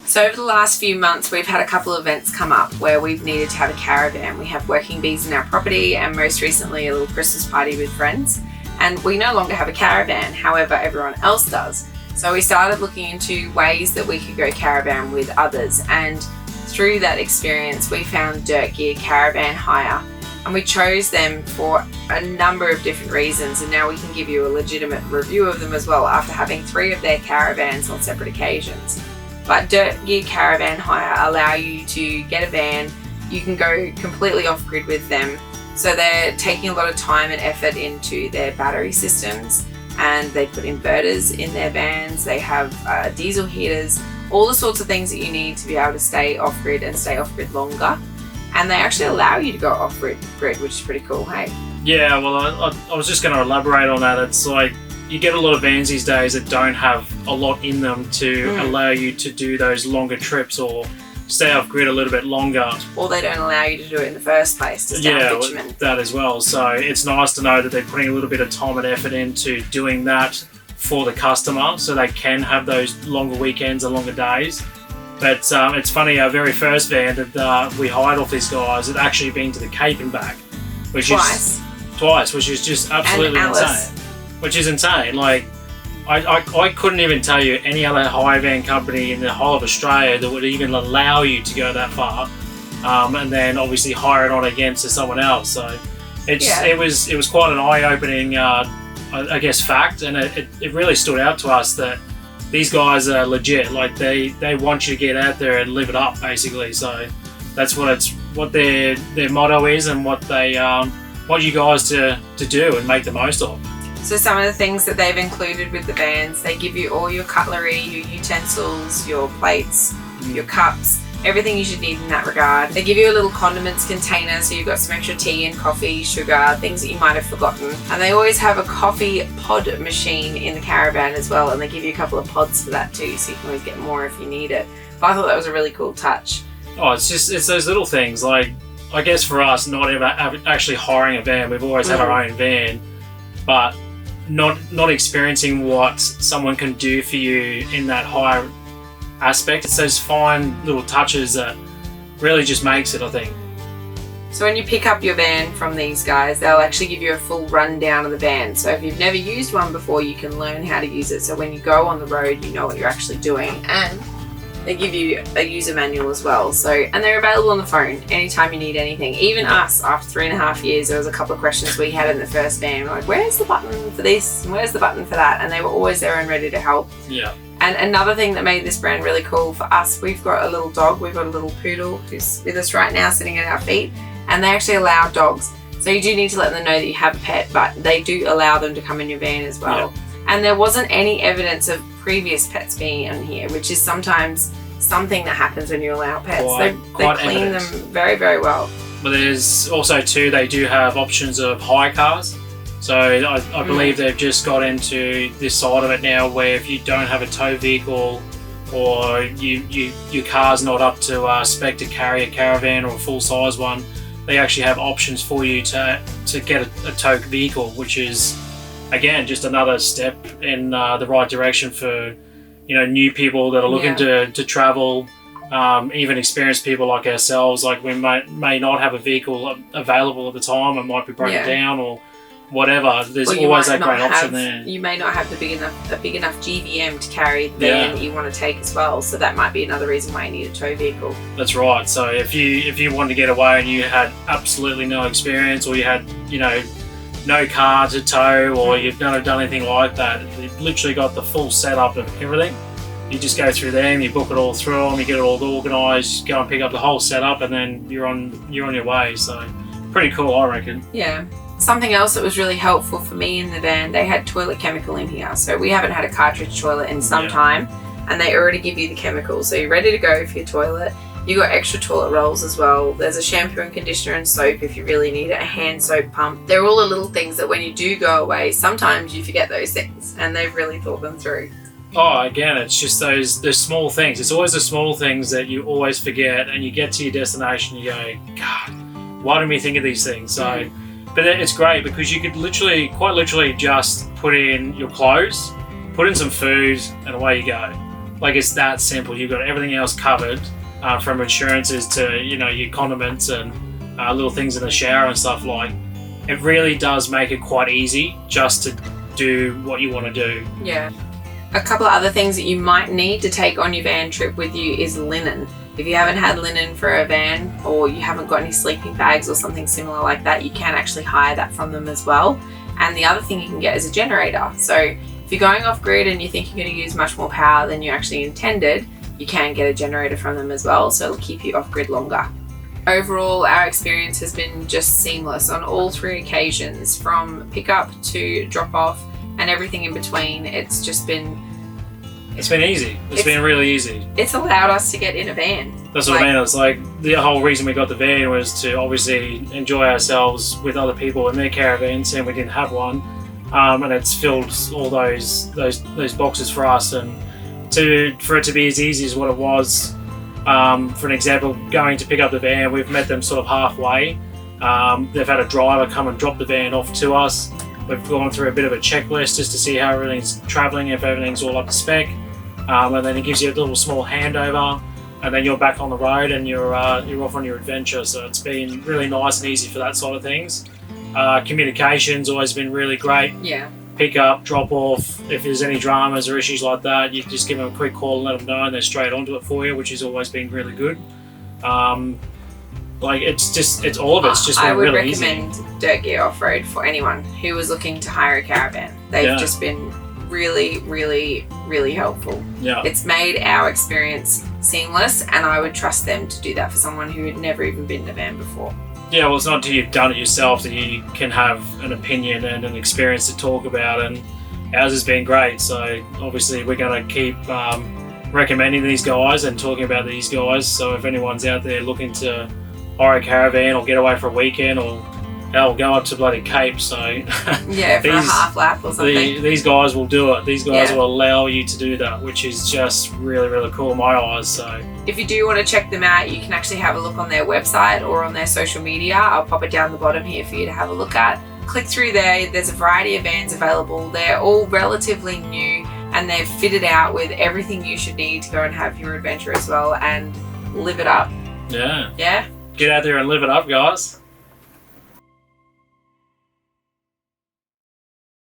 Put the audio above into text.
So over the last few months, we've had a couple of events come up where we've needed to have a caravan. We have working bees in our property and most recently a little Christmas party with friends. And we no longer have a caravan, however everyone else does. So we started looking into ways that we could go caravan with others, and through that experience we found Dirt Gear Caravan Hire, and we chose them for a number of different reasons, and now we can give you a legitimate review of them as well after having 3 of their caravans on separate occasions. But Dirt Gear Caravan Hire allow you to get a van. You can go completely off-grid with them. So they're taking a lot of time and effort into their battery systems, and they put inverters in their vans. They have diesel heaters, all the sorts of things that you need to be able to stay off-grid and stay off-grid longer. And they actually allow you to go off-grid, which is pretty cool, hey? Yeah, well, I was just going to elaborate on that. It's like, you get a lot of vans these days that don't have a lot in them to allow you to do those longer trips or stay off grid a little bit longer. Or they don't allow you to do it in the first place, to stay on bitumen. That as well. So it's nice to know that they're putting a little bit of time and effort into doing that for the customer so they can have those longer weekends and longer days. But it's funny, our very first van that we hired off these guys had actually been to the Cape and back. Twice, which is just absolutely insane. Which is insane. Like, I couldn't even tell you any other hire van company in the whole of Australia that would even allow you to go that far, and then obviously hire it on against to someone else. So it was quite an eye-opening, I guess, fact, and it really stood out to us that these guys are legit. Like they want you to get out there and live it up, basically. So that's what their motto is, and what they want you guys to do and make the most of. So some of the things that they've included with the vans, they give you all your cutlery, your utensils, your plates, your cups, everything you should need in that regard. They give you a little condiments container, so you've got some extra tea and coffee, sugar, things that you might have forgotten. And they always have a coffee pod machine in the caravan as well, and they give you a couple of pods for that too, so you can always get more if you need it. But I thought that was a really cool touch. Oh, it's those little things. Like, I guess for us, not ever actually hiring a van, we've always had our own van, but not experiencing what someone can do for you in that hire aspect. It's those fine little touches that really just makes it, I think. So when you pick up your van from these guys, they'll actually give you a full rundown of the van. So if you've never used one before, you can learn how to use it. So when you go on the road, you know what you're actually doing. And they give you a user manual as well. So, and they're available on the phone anytime you need anything. Even us, after 3.5 years, there was a couple of questions we had in the first van. We're like, where's the button for this? And where's the button for that? And they were always there and ready to help. Yeah. And another thing that made this brand really cool for us, we've got a little dog. We've got a little poodle who's with us right now, sitting at our feet. And they actually allow dogs. So you do need to let them know that you have a pet, but they do allow them to come in your van as well. Yeah. And there wasn't any evidence of previous pets being in here, which is sometimes something that happens when you allow pets. They clean them very, very well. But there's also too, they do have options of hire cars. So I believe they've just got into this side of it now, where if you don't have a tow vehicle, or your car's not up to spec to carry a caravan or a full size one, they actually have options for you to get a tow vehicle, which is again just another step in the right direction for new people that are looking to travel, even experienced people like ourselves. Like, we may not have a vehicle available at the time, it might be broken down or whatever. There's always that great option there. You may not have a big enough GVM to carry the van that you want to take as well, so that might be another reason why you need a tow vehicle. That's right. So if you wanted to get away and you had absolutely no experience, or you had no car to tow, or you've never done anything like that, you've literally got the full setup of everything. You just go through them, you book it all through them, you get it all organised, go and pick up the whole setup, and then you're on your way. So pretty cool, I reckon. Yeah. Something else that was really helpful for me in the van, they had toilet chemical in here. So we haven't had a cartridge toilet in some time, and they already give you the chemical. So you're ready to go for your toilet. You got extra toilet rolls as well. There's a shampoo and conditioner and soap if you really need it, a hand soap pump. They're all the little things that when you do go away, sometimes you forget those things, and they've really thought them through. Oh, again, it's just those small things. It's always the small things that you always forget, and you get to your destination, you go, God, why didn't we think of these things? So. But it's great because you could quite literally just put in your clothes, put in some food, and away you go. Like, it's that simple. You've got everything else covered, from insurances to, you know, your condiments and little things in the shower and stuff. Like, it really does make it quite easy just to do what you want to do. Yeah. A couple of other things that you might need to take on your van trip with you is linen. If you haven't had linen for a van, or you haven't got any sleeping bags or something similar like that, you can actually hire that from them as well. And the other thing you can get is a generator. So if you're going off grid and you think you're going to use much more power than you actually intended, you can get a generator from them as well, so it'll keep you off grid longer. Overall, our experience has been just seamless on all 3 occasions, from pickup to drop off and everything in between. It's been easy. It's been really easy. It's allowed us to get in a van. That's what I mean. It's like the whole reason we got the van was to obviously enjoy ourselves with other people in their caravans, and we didn't have one. And it's filled all those boxes for us, and for it to be as easy as what it was. For an example, going to pick up the van, we've met them sort of halfway. They've had a driver come and drop the van off to us. We've gone through a bit of a checklist just to see how everything's travelling, if everything's all up to spec. And then it gives you a little small handover, and then you're back on the road and you're off on your adventure. So it's been really nice and easy for that side of things. Communication's always been really great. Yeah. Pick up, drop off. If there's any dramas or issues like that, you just give them a quick call and let them know, and they're straight onto it for you, which has always been really good. Like, it's all of it's just been really easy. I would recommend Dirt Gear Off-Road for anyone who was looking to hire a caravan. They've just been really, really, really helpful. Yeah. It's made our experience seamless, and I would trust them to do that for someone who had never even been in a van before. Yeah, well, it's not until you've done it yourself that you can have an opinion and an experience to talk about, and ours has been great. So obviously we're going to keep recommending these guys and talking about these guys. So if anyone's out there looking to hire a caravan or get away for a weekend, or hell, go up to bloody Cape, so yeah, for a half lap or something. These guys will do it. These guys will allow you to do that, which is just really, really cool in my eyes. So if you do want to check them out, you can actually have a look on their website or on their social media. I'll pop it down the bottom here for you to have a look at. Click through there. There's a variety of vans available. They're all relatively new, and they're fitted out with everything you should need to go and have your adventure as well and live it up. Yeah. Yeah. Get out there and live it up, guys.